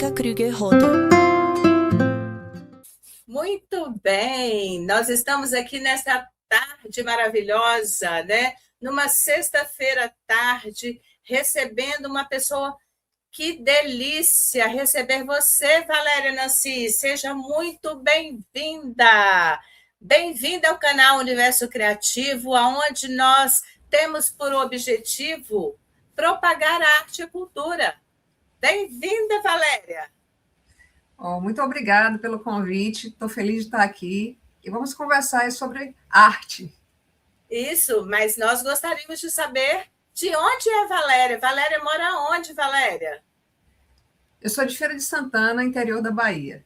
Mônica Krüger Rotter. Muito bem, nós estamos aqui nesta tarde maravilhosa, né? Numa sexta-feira à tarde, recebendo uma pessoa. Que delícia receber você, Valéria Nancy. Seja muito bem-vinda. Bem-vinda ao canal Universo Criativo, onde nós temos por objetivo propagar a arte e a cultura. Bem-vinda, Valéria. Muito obrigada pelo convite. Estou feliz de estar aqui. E vamos conversar sobre arte. Isso, mas nós gostaríamos de saber de onde é a Valéria. Valéria mora onde, Valéria? Eu sou de Feira de Santana, interior da Bahia.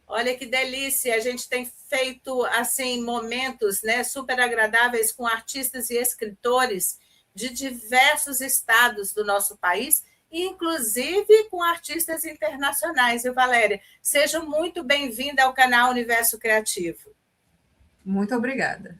Olha que delícia, a gente tem feito assim momentos, né, super agradáveis com artistas e escritores de diversos estados do nosso país, inclusive com artistas internacionais. E Valéria, seja muito bem-vinda ao canal Universo Criativo. Muito obrigada.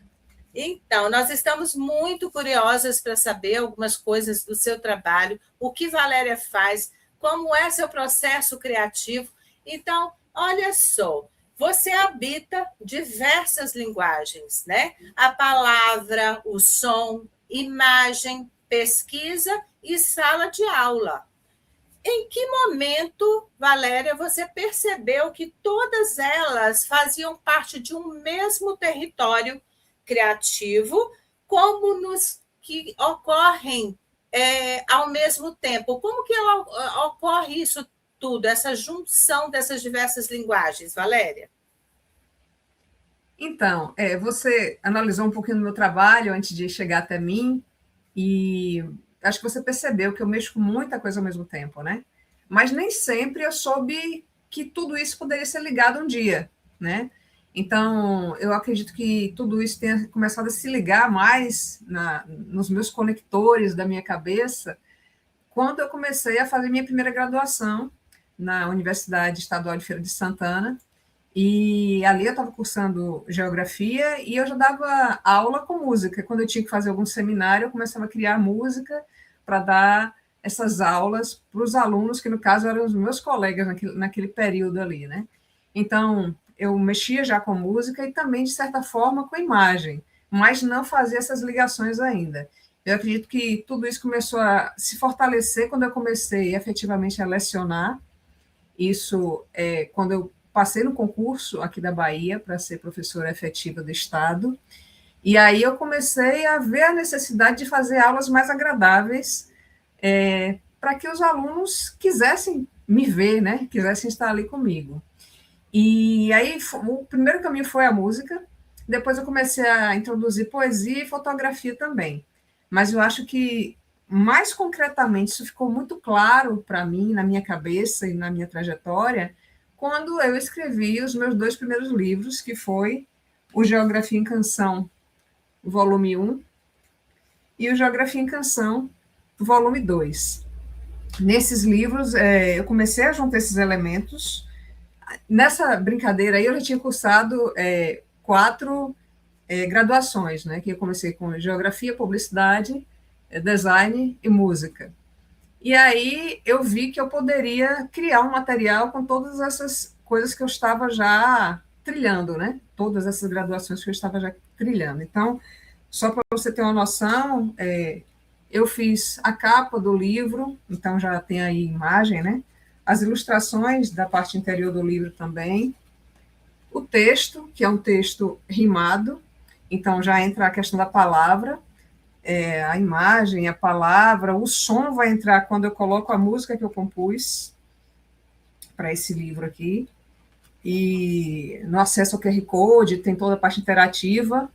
Então, nós estamos muito curiosas para saber algumas coisas do seu trabalho, o que Valéria faz, como é seu processo criativo. Então, olha só, você habita diversas linguagens, né? A palavra, o som, imagem, pesquisa e sala de aula. Em que momento, Valéria, você percebeu que todas elas faziam parte de um mesmo território criativo, como nos que ocorrem ao mesmo tempo? Como que ocorre isso tudo, essa junção dessas diversas linguagens, Valéria? Então, você analisou um pouquinho do meu trabalho antes de chegar até mim e acho que você percebeu que eu mexo com muita coisa ao mesmo tempo, né? Mas nem sempre eu soube que tudo isso poderia ser ligado um dia, né? Então, eu acredito que tudo isso tenha começado a se ligar mais nos meus conectores da minha cabeça quando eu comecei a fazer minha primeira graduação na Universidade Estadual de Feira de Santana, e ali eu estava cursando geografia e eu já dava aula com música. Quando eu tinha que fazer algum seminário, eu começava a criar música para dar essas aulas para os alunos, que no caso eram os meus colegas naquele período ali, né? Então, eu mexia já com música e também, de certa forma, com imagem, mas não fazia essas ligações ainda. Eu acredito que tudo isso começou a se fortalecer quando eu comecei efetivamente a lecionar. Isso quando eu passei no concurso aqui da Bahia para ser professora efetiva do Estado, e aí eu comecei a ver a necessidade de fazer aulas mais agradáveis para que os alunos quisessem me ver, né? Quisessem estar ali comigo. E aí o primeiro caminho foi a música, depois eu comecei a introduzir poesia e fotografia também. Mas eu acho que, mais concretamente, isso ficou muito claro para mim, na minha cabeça e na minha trajetória, quando eu escrevi os meus 2 primeiros livros, que foi o Geografia em Canção, volume 1, e o Geografia em Canção, volume 2. Nesses livros, eu comecei a juntar esses elementos. Nessa brincadeira aí, eu já tinha cursado 4 graduações, né? Que eu comecei com Geografia, Publicidade, Design e Música. E aí eu vi que eu poderia criar um material com todas essas coisas que eu estava já trilhando, né? Todas essas graduações que eu estava já trilhando. Então, só para você ter uma noção, eu fiz a capa do livro, então já tem aí imagem, né? As ilustrações da parte interior do livro também. O texto, que é um texto rimado, então já entra a questão da palavra, a imagem, a palavra, o som vai entrar quando eu coloco a música que eu compus para esse livro aqui. E no acesso ao QR Code tem toda a parte interativa.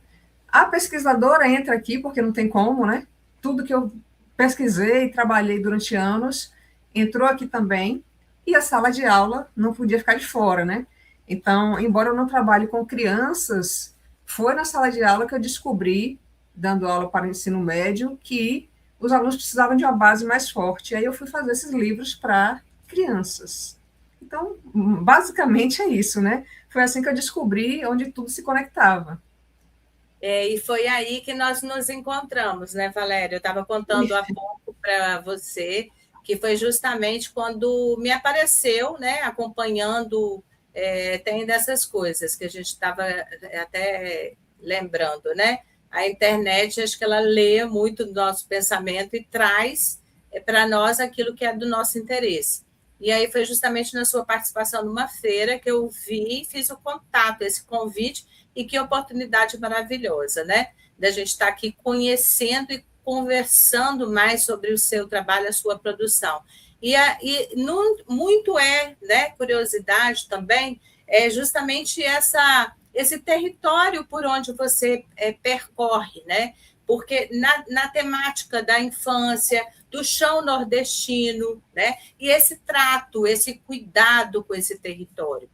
A pesquisadora entra aqui, porque não tem como, né? Tudo que eu pesquisei e trabalhei durante anos entrou aqui também. E a sala de aula não podia ficar de fora, né? Então, embora eu não trabalhe com crianças, foi na sala de aula que eu descobri, dando aula para o ensino médio, que os alunos precisavam de uma base mais forte. E aí eu fui fazer esses livros para crianças. Então, basicamente é isso, né? Foi assim que eu descobri onde tudo se conectava. E foi aí que nós nos encontramos, né, Valéria? Eu estava contando há pouco para você que foi justamente quando me apareceu, né, acompanhando, tem dessas coisas que a gente estava até lembrando, né? A internet, acho que ela lê muito do nosso pensamento e traz para nós aquilo que é do nosso interesse. E aí foi justamente na sua participação numa feira que eu vi e fiz o contato, esse convite, e que oportunidade maravilhosa, né? Da gente estar aqui conhecendo e conversando mais sobre o seu trabalho, a sua produção. Muito né, curiosidade também, é justamente esse território por onde você percorre, né? Porque na temática da infância, do chão nordestino, né? E esse trato, esse cuidado com esse território.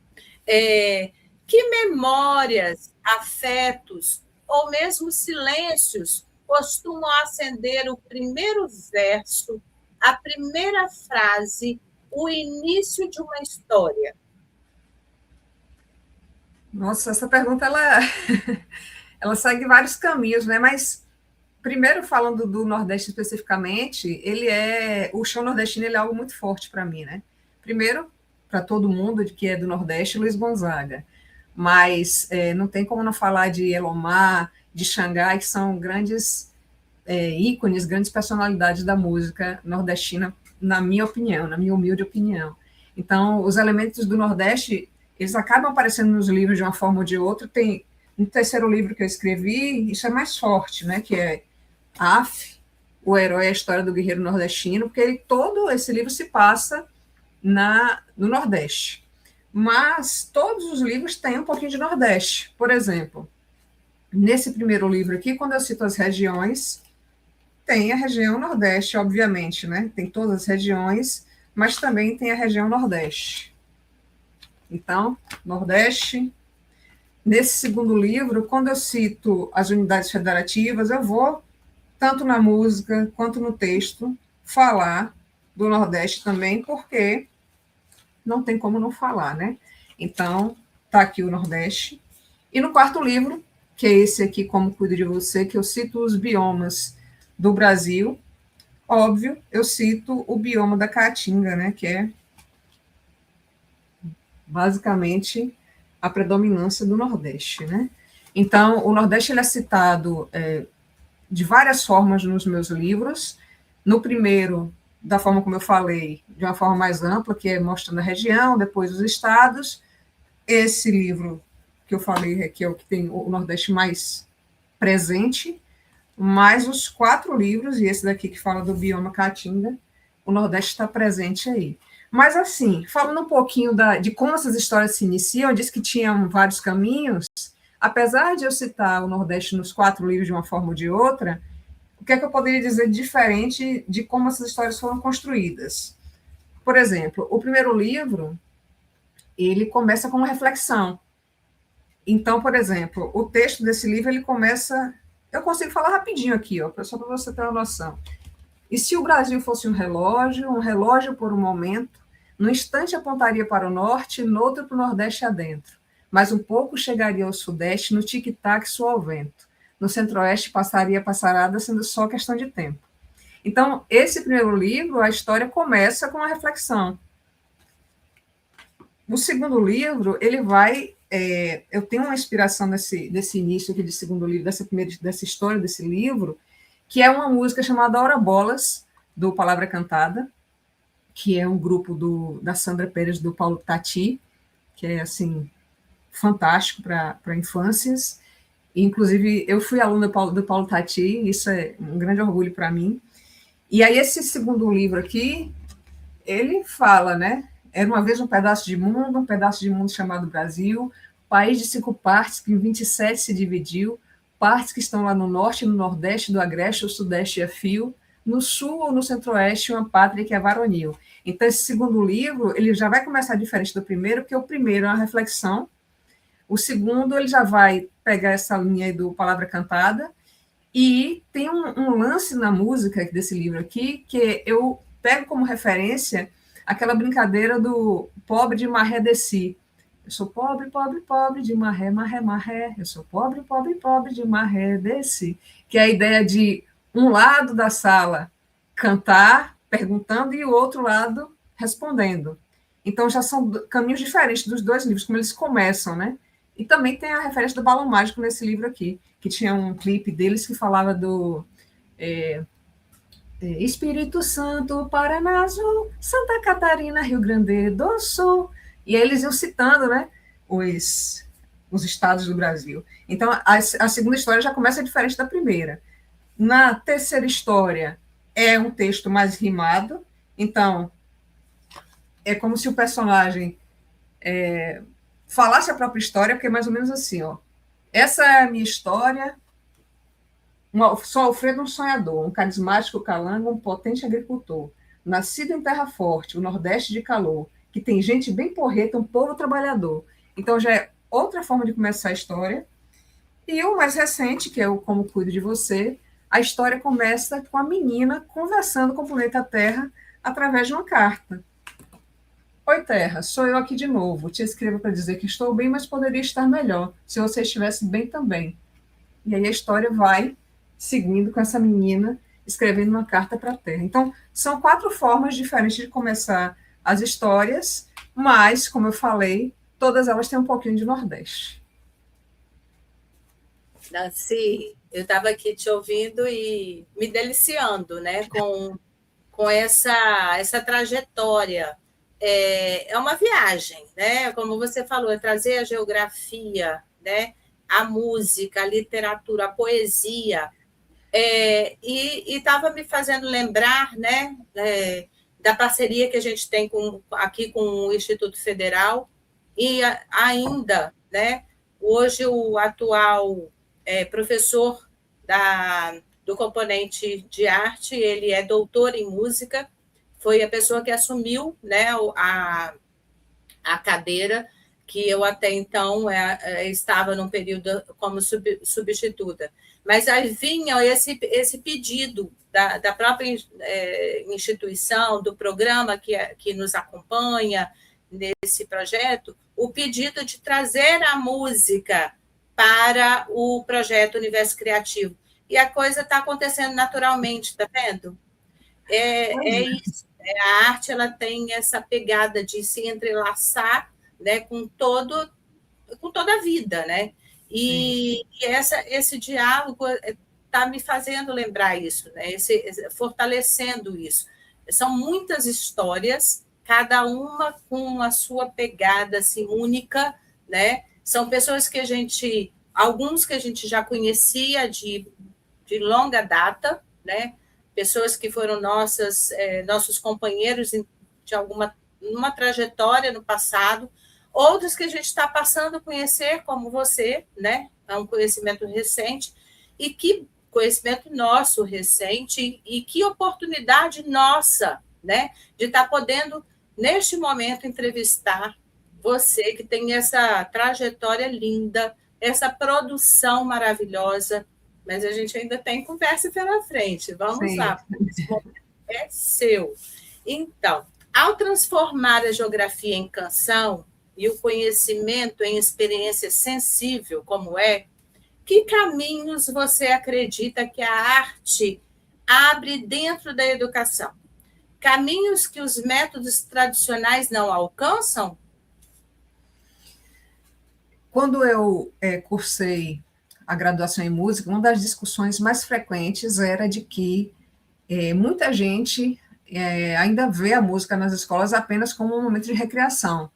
Que memórias, afetos ou mesmo silêncios costumam acender o primeiro verso, a primeira frase, o início de uma história? Nossa, essa pergunta ela segue vários caminhos, né? Mas primeiro falando do Nordeste especificamente, o chão nordestino ele é algo muito forte para mim, né? Primeiro, para todo mundo que é do Nordeste, Luiz Gonzaga. Mas não tem como não falar de Elomar, de Xangai, que são grandes ícones, grandes personalidades da música nordestina, na minha opinião, na minha humilde opinião. Então, os elementos do Nordeste, eles acabam aparecendo nos livros de uma forma ou de outra. Tem no terceiro livro que eu escrevi, isso é mais forte, né? Que é Af, o herói, a história do guerreiro nordestino, porque todo esse livro se passa no Nordeste. Mas todos os livros têm um pouquinho de Nordeste. Por exemplo, nesse primeiro livro aqui, quando eu cito as regiões, tem a região Nordeste, obviamente, né? Tem todas as regiões, mas também tem a região Nordeste. Então, Nordeste. Nesse segundo livro, quando eu cito as unidades federativas, eu vou, tanto na música quanto no texto, falar do Nordeste também, porque não tem como não falar, né? Então, está aqui o Nordeste. E no quarto livro, que é esse aqui, Como Cuido de Você, que eu cito os biomas do Brasil, óbvio, eu cito o bioma da Caatinga, né? Que é basicamente a predominância do Nordeste, né? Então, o Nordeste ele é citado de várias formas nos meus livros. No primeiro, da forma como eu falei, de uma forma mais ampla, que é mostrando a região, depois os estados. Esse livro que eu falei, que é o que tem o Nordeste mais presente, mais os 4 livros, e esse daqui que fala do bioma Caatinga, o Nordeste está presente aí. Mas, assim, falando um pouquinho de como essas histórias se iniciam, eu disse que tinham vários caminhos. Apesar de eu citar o Nordeste nos 4 livros de uma forma ou de outra, o que é que eu poderia dizer de diferente de como essas histórias foram construídas? Por exemplo, o primeiro livro, ele começa com uma reflexão. Então, por exemplo, o texto desse livro, ele começa... Eu consigo falar rapidinho aqui, ó, só para você ter uma noção. E se o Brasil fosse um relógio por um momento, no instante apontaria para o norte, no outro para o nordeste adentro. Mas um pouco chegaria ao sudeste, no tic-tac soa o vento. No centro-oeste passaria a passarada, sendo só questão de tempo. Então, esse primeiro livro, a história começa com uma reflexão. O segundo livro, ele vai... eu tenho uma inspiração desse início aqui de segundo livro, dessa história desse livro, que é uma música chamada Ora Bolas, do Palavra Cantada, que é um grupo da Sandra Pérez, do Paulo Tati, que é, assim, fantástico para infâncias. Inclusive, eu fui aluna do Paulo Tati, isso é um grande orgulho para mim. E aí, esse segundo livro aqui, ele fala, né? Era uma vez um pedaço de mundo chamado Brasil, país de 5 partes, que em 27 se dividiu, partes que estão lá no norte e no nordeste, do agreste, o sudeste é fio, no sul ou no centro-oeste, uma pátria que é varonil. Então, esse segundo livro, ele já vai começar diferente do primeiro, porque o primeiro é uma reflexão, o segundo, ele já vai pegar essa linha aí do Palavra Cantada, e tem um lance na música desse livro aqui, que eu pego como referência aquela brincadeira do pobre de maré desci. Eu sou pobre, pobre, pobre de maré, maré, maré. Eu sou pobre, pobre, pobre de maré desci. Que é a ideia de um lado da sala cantar perguntando e o outro lado respondendo. Então, já são caminhos diferentes dos dois livros, como eles começam, né? E também tem a referência do Balão Mágico nesse livro aqui, que tinha um clipe deles que falava do Espírito Santo, Paraná Azul, Santa Catarina, Rio Grande do Sul. E aí eles iam citando, né, os estados do Brasil. Então, a segunda história já começa diferente da primeira. Na terceira história, é um texto mais rimado, então é como se o personagem falasse a própria história, porque é mais ou menos assim, ó. Essa é a minha história. Sou Alfredo, um sonhador, um carismático calango, um potente agricultor, nascido em terra forte, o Nordeste de calor, que tem gente bem porreta, um povo trabalhador. Então já é outra forma de começar a história. E o mais recente, que é o Como Cuido de Você, a história começa com a menina conversando com o planeta Terra através de uma carta. Oi, Terra, sou eu aqui de novo. Te escrevo para dizer que estou bem, mas poderia estar melhor, se você estivesse bem também. E aí a história vai seguindo com essa menina escrevendo uma carta para a Terra. Então, são 4 formas diferentes de começar as histórias, mas, como eu falei, todas elas têm um pouquinho de Nordeste. Nancy, eu estava aqui te ouvindo e me deliciando, né, com essa trajetória. É uma viagem, né? Como você falou, é trazer a geografia, né? A música, a literatura, a poesia, e estava me fazendo lembrar, né, da parceria que a gente tem aqui com o Instituto Federal e ainda, né, hoje o atual professor do componente de arte, ele é doutor em música, foi a pessoa que assumiu, né, a cadeira que eu até então estava num período como substituta. Mas aí vinha esse pedido da própria instituição, do programa que nos acompanha nesse projeto, o pedido de trazer a música para o projeto Universo Criativo. E a coisa está acontecendo naturalmente, está vendo? É isso. A arte ela tem essa pegada de se entrelaçar, né, com toda a vida, né? E esse diálogo está me fazendo lembrar isso, né? Fortalecendo isso. São muitas histórias, cada uma com a sua pegada assim, única, né? São pessoas que alguns que a gente já conhecia de longa data, né? Pessoas que foram nossos companheiros de numa trajetória no passado, outros que a gente está passando a conhecer, como você, né? É um conhecimento recente, e que conhecimento nosso recente, e que oportunidade nossa, né? De estar podendo, neste momento, entrevistar você, que tem essa trajetória linda, essa produção maravilhosa, mas a gente ainda tem conversa pela frente. Vamos lá, esse momento é seu. Então, ao transformar a geografia em canção e o conhecimento em experiência sensível, como que caminhos você acredita que a arte abre dentro da educação? Caminhos que os métodos tradicionais não alcançam? Quando eu cursei a graduação em música, uma das discussões mais frequentes era de que muita gente ainda vê a música nas escolas apenas como um momento de recreação.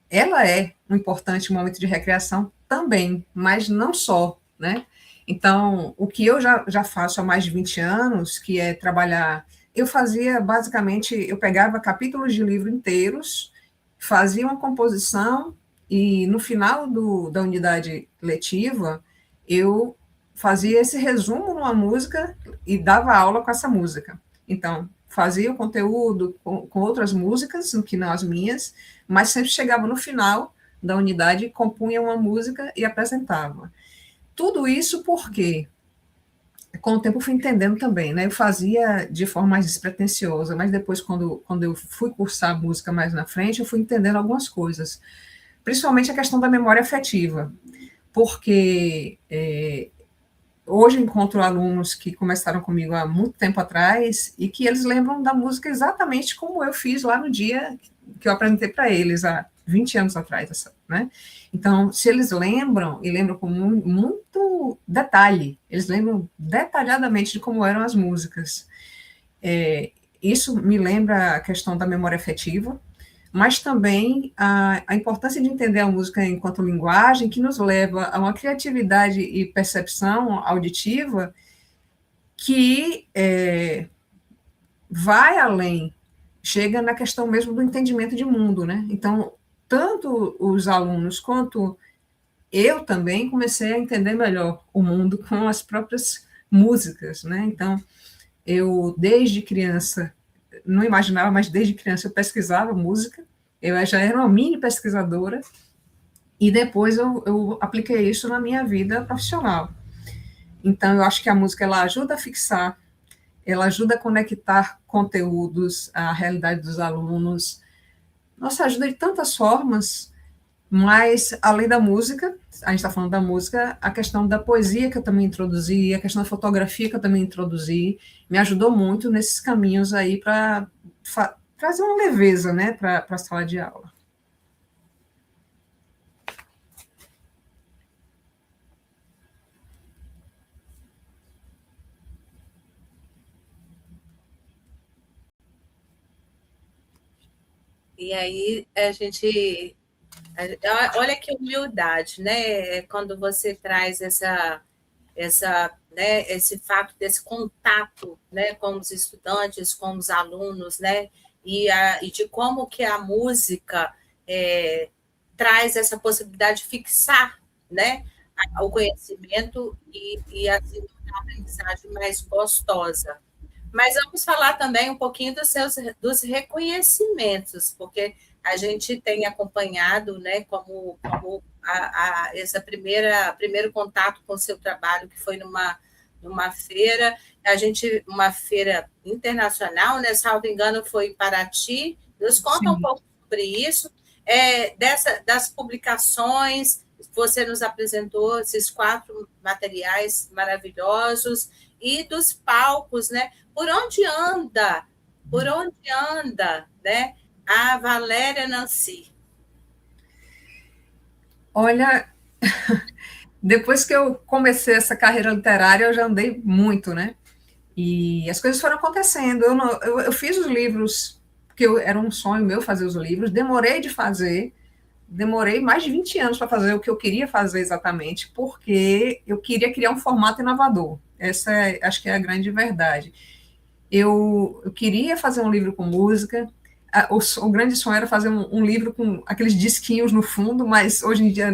Ela é um importante momento de recreação também, mas não só, né? Então, o que eu já faço há mais de 20 anos, que é trabalhar, eu fazia basicamente, eu pegava capítulos de livro inteiros, fazia uma composição e no final da unidade letiva, eu fazia esse resumo numa música e dava aula com essa música. Então, fazia o conteúdo com outras músicas, que não as minhas, mas sempre chegava no final da unidade, compunha uma música e apresentava. Tudo isso porque, com o tempo, eu fui entendendo também, né? Eu fazia de forma mais despretensiosa, mas depois, quando eu fui cursar música mais na frente, eu fui entendendo algumas coisas, principalmente a questão da memória afetiva, porque hoje encontro alunos que começaram comigo há muito tempo atrás e que eles lembram da música exatamente como eu fiz lá no dia que eu apresentei para eles, há 20 anos atrás, né? Então, se eles lembram, e lembram com muito detalhe, eles lembram detalhadamente de como eram as músicas. Isso me lembra a questão da memória afetiva, mas também a importância de entender a música enquanto linguagem, que nos leva a uma criatividade e percepção auditiva que vai além, chega na questão mesmo do entendimento de mundo, né? Então, tanto os alunos quanto eu também comecei a entender melhor o mundo com as próprias músicas, né? Então, eu, desde criança, não imaginava, mas desde criança eu pesquisava música, eu já era uma mini pesquisadora, e depois eu apliquei isso na minha vida profissional. Então, eu acho que a música ela ajuda a fixar, ela ajuda a conectar conteúdos à realidade dos alunos, nossa, ajuda de tantas formas, mas, além da música, a gente está falando da música, a questão da poesia que eu também introduzi, a questão da fotografia que eu também introduzi, me ajudou muito nesses caminhos aí para trazer uma leveza, né, para a sala de aula. E aí a gente. Olha que humildade, né? Quando você traz né, esse fato desse contato, né, com os estudantes, com os alunos, né? E de como que a música traz essa possibilidade de fixar, né, o conhecimento e assim, uma aprendizagem mais gostosa. Mas vamos falar também um pouquinho dos reconhecimentos, porque a gente tem acompanhado, né, como essa primeiro contato com o seu trabalho, que foi numa feira, uma feira internacional, né, salvo engano, foi em Paraty. Nos conta um pouco sobre isso, das publicações, você nos apresentou esses 4 materiais maravilhosos, e dos palcos, né? Por onde anda, né, a Valéria Nancy? Olha, depois que eu comecei essa carreira literária, eu já andei muito, né? E as coisas foram acontecendo. Eu fiz os livros, porque era um sonho meu fazer os livros, demorei mais de 20 anos para fazer o que eu queria fazer exatamente, porque eu queria criar um formato inovador. Essa acho que é a grande verdade. Eu queria fazer um livro com música, o grande sonho era fazer um livro com aqueles disquinhos no fundo, mas hoje em dia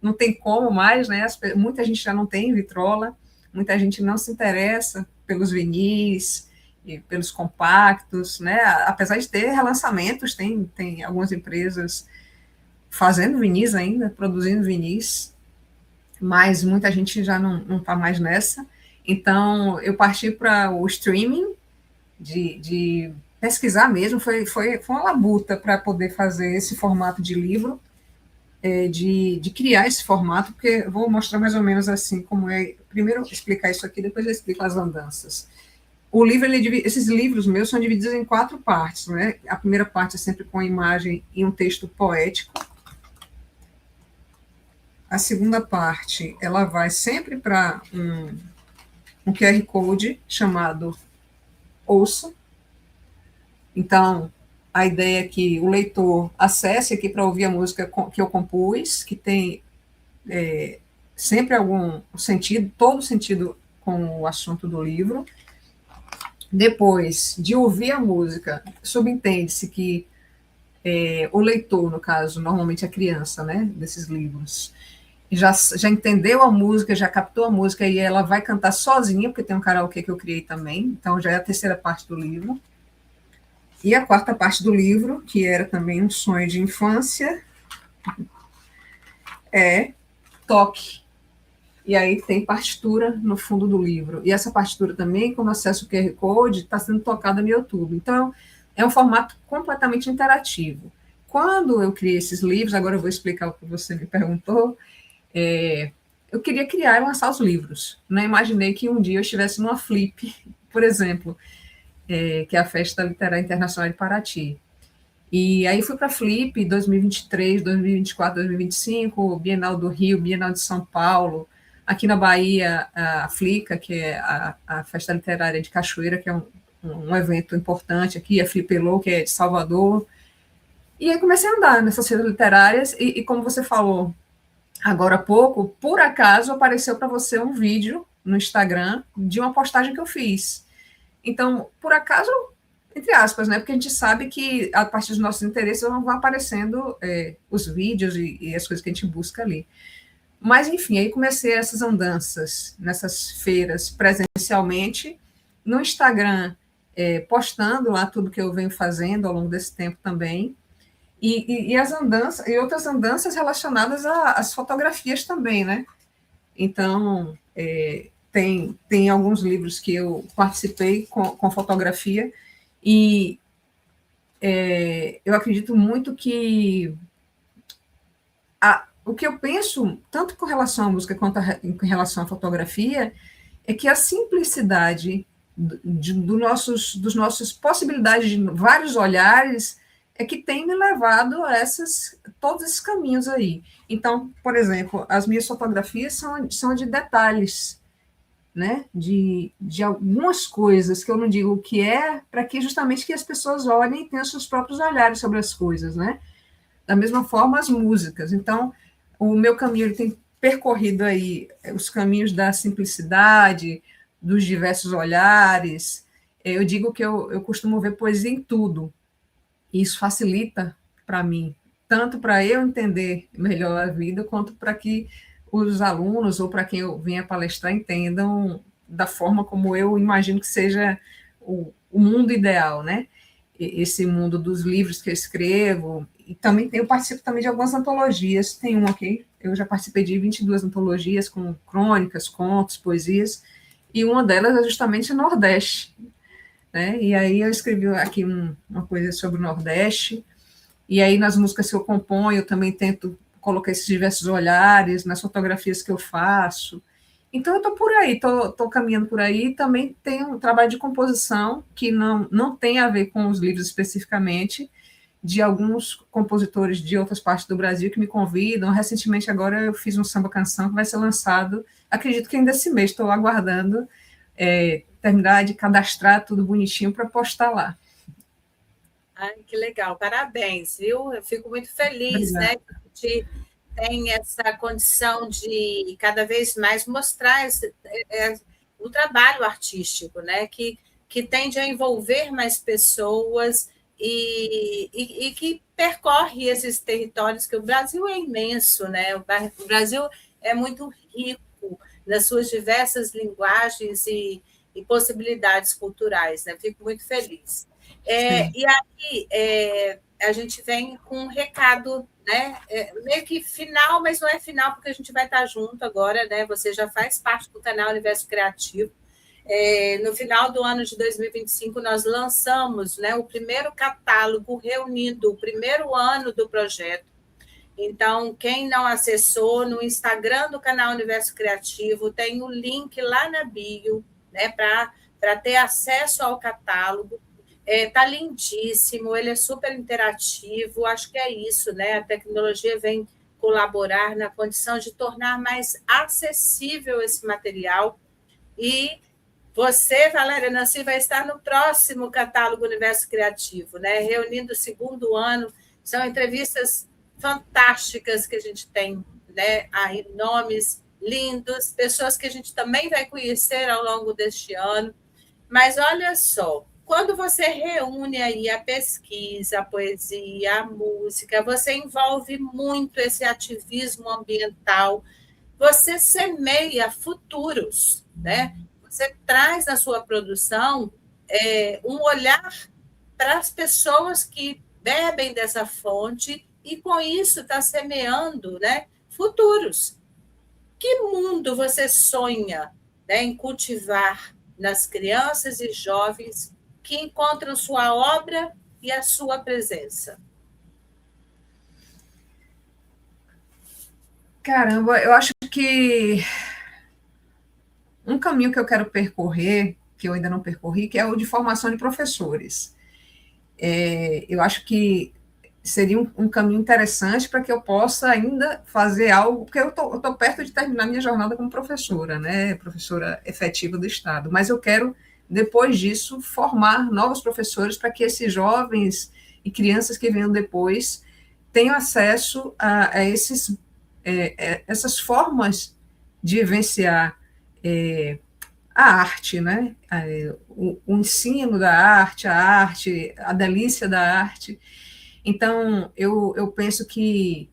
não tem como mais, né? Muita gente já não tem vitrola, muita gente não se interessa pelos vinis e pelos compactos, né? Apesar de ter relançamentos, tem algumas empresas fazendo vinis ainda, produzindo vinis, mas muita gente já não está mais nessa. Então, eu parti para o streaming, de pesquisar mesmo, foi uma labuta para poder fazer esse formato de livro, de criar esse formato, porque vou mostrar mais ou menos assim como é. Primeiro explicar isso aqui, depois eu explico as andanças. O livro, esses livros meus são divididos em 4 partes, né? A primeira parte é sempre com imagem e um texto poético. A segunda parte, ela vai sempre para um QR Code chamado Ouça. Então, a ideia é que o leitor acesse aqui para ouvir a música que eu compus, que tem sempre algum sentido, todo sentido com o assunto do livro. Depois de ouvir a música, subentende-se que o leitor, no caso, normalmente a criança, né, desses livros, já entendeu a música, já captou a música e ela vai cantar sozinha, porque tem um karaokê que eu criei também, então já é a terceira parte do livro. E a quarta parte do livro, que era também um sonho de infância, é toque. E aí tem partitura no fundo do livro. E essa partitura também, quando acessa o QR Code, está sendo tocada no YouTube. Então, é um formato completamente interativo. Quando eu criei esses livros, agora eu vou explicar o que você me perguntou, eu queria criar e lançar os livros. Não imaginei que um dia eu estivesse numa Flip, por exemplo, que é a Festa Literária Internacional de Paraty. E aí fui para a Flip 2023, 2024, 2025, Bienal do Rio, Bienal de São Paulo, aqui na Bahia, a Flica, que é a Festa Literária de Cachoeira, que é um evento importante aqui, a Flipelô, que é de Salvador. E aí comecei a andar nessas feiras literárias e como você falou agora há pouco, por acaso apareceu para você um vídeo no Instagram de uma postagem que eu fiz. Então, por acaso, entre aspas, né? Porque a gente sabe que a partir dos nossos interesses vão aparecendo os vídeos e as coisas que a gente busca ali. Mas, enfim, aí comecei essas andanças nessas feiras presencialmente, no Instagram, postando lá tudo que eu venho fazendo ao longo desse tempo também, e as andanças, e outras andanças relacionadas às fotografias também, né? Então, tem alguns livros que eu participei com fotografia, e eu acredito muito que o que eu penso, tanto com relação à música quanto em relação à fotografia, é que a simplicidade dos nossos possibilidades de vários olhares é que tem me levado a todos esses caminhos aí. Então, por exemplo, as minhas fotografias são de detalhes, né? De algumas coisas que eu não digo o que é, para que justamente que as pessoas olhem e tenham seus próprios olhares sobre as coisas, né? Da mesma forma, as músicas. Então, o meu caminho ele tem percorrido aí os caminhos da simplicidade, dos diversos olhares. Eu digo que eu costumo ver poesia em tudo. E isso facilita para mim, tanto para eu entender melhor a vida, quanto para que os alunos ou para quem eu venha palestrar entendam da forma como eu imagino que seja o mundo ideal, né? Esse mundo dos livros que eu escrevo, e também eu participo também de algumas antologias, tem uma aqui, eu já participei de 22 antologias com crônicas, contos, poesias, e uma delas é justamente o Nordeste, né? E aí eu escrevi aqui uma coisa sobre o Nordeste, e aí nas músicas que eu componho eu também tento colocar esses diversos olhares, nas fotografias que eu faço. Então eu estou por aí, estou caminhando por aí, também tem um trabalho de composição que não tem a ver com os livros especificamente, de alguns compositores de outras partes do Brasil que me convidam. Recentemente agora eu fiz um samba-canção que vai ser lançado, acredito que ainda esse mês, estou aguardando terminar de cadastrar tudo bonitinho para postar lá. Ai, que legal, parabéns, viu? Eu fico muito feliz, Obrigada. né? Que a gente tem essa condição de cada vez mais mostrar o trabalho artístico, né? Que tende a envolver mais pessoas e que percorre esses territórios, que o Brasil é imenso, né? O Brasil é muito rico nas suas diversas linguagens e possibilidades culturais, né? Fico muito feliz. E aí a gente vem com um recado, né? Meio que final, mas não é final, porque a gente vai estar junto agora, né? Você já faz parte do canal Universo Criativo. No final do ano de 2025, nós lançamos, né, o primeiro catálogo reunindo o primeiro ano do projeto. Então, quem não acessou, no Instagram do canal Universo Criativo, tem o link lá na bio, né, para ter acesso ao catálogo. Tá lindíssimo, ele é super interativo, acho que é isso, né? A tecnologia vem colaborar na condição de tornar mais acessível esse material. E você, Valéria Nancy, vai estar no próximo catálogo Universo Criativo, né? Reunindo o segundo ano, são entrevistas fantásticas que a gente tem, né? Aí, nomes lindos, pessoas que a gente também vai conhecer ao longo deste ano. Mas olha só, quando você reúne aí a pesquisa, a poesia, a música, você envolve muito esse ativismo ambiental, você semeia futuros, né? Você traz na sua produção um olhar para as pessoas que bebem dessa fonte e, com isso, está semeando, né, futuros. Que mundo você sonha, né, em cultivar nas crianças e jovens que encontram sua obra e a sua presença? Caramba, eu acho que um caminho que eu quero percorrer, que eu ainda não percorri, que é o de formação de professores. Eu acho que seria um caminho interessante para que eu possa ainda fazer algo, porque eu tô perto de terminar minha jornada como professora, né, professora efetiva do Estado, mas eu quero, depois disso, formar novos professores para que esses jovens e crianças que venham depois tenham acesso a essas formas de vivenciar a arte, né? O ensino da arte, a delícia da arte. Então, eu penso que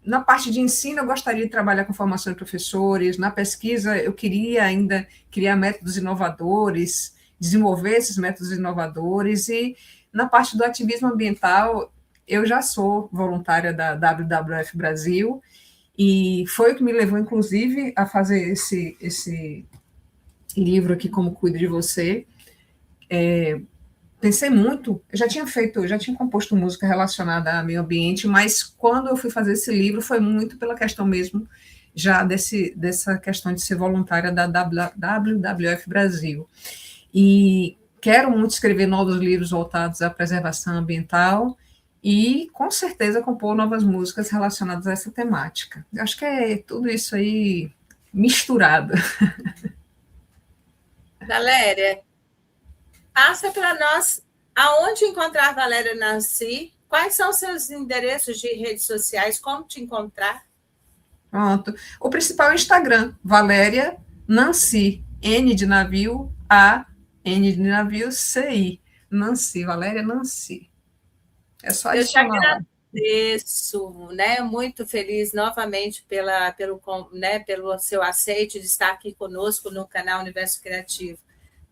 na parte de ensino eu gostaria de trabalhar com formação de professores, na pesquisa eu queria ainda criar métodos inovadores, desenvolver esses métodos inovadores, e na parte do ativismo ambiental eu já sou voluntária da WWF Brasil, e foi o que me levou, inclusive, a fazer esse livro aqui, Como Cuido de Você. Pensei muito, eu já tinha composto música relacionada ao meio ambiente, mas quando eu fui fazer esse livro foi muito pela questão mesmo, já dessa questão de ser voluntária da WWF Brasil. E quero muito escrever novos livros voltados à preservação ambiental e, com certeza, compor novas músicas relacionadas a essa temática. Eu acho que é tudo isso aí misturado. Valéria, passa para nós aonde encontrar Valéria Nancy, quais são seus endereços de redes sociais, como te encontrar? Pronto. O principal é o Instagram, Valéria Nancy, N de navio, A, N de navio, C-I. Nancy, Valéria Nancy. É só Eu te adicionar lá. agradeço, né? Muito feliz novamente pelo seu aceite de estar aqui conosco no canal Universo Criativo.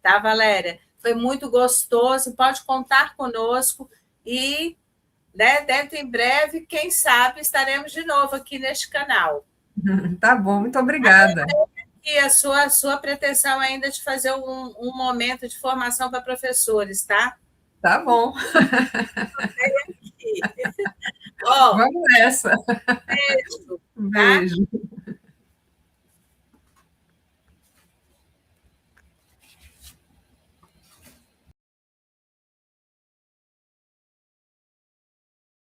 Tá, Valéria? Foi muito gostoso, pode contar conosco e, né, dentro em breve, quem sabe, estaremos de novo aqui neste canal. Tá bom, muito obrigada. E a sua pretensão é ainda de fazer um momento de formação para professores, tá? Tá bom. Ó, Vamos nessa. beijo, Um tá? beijo.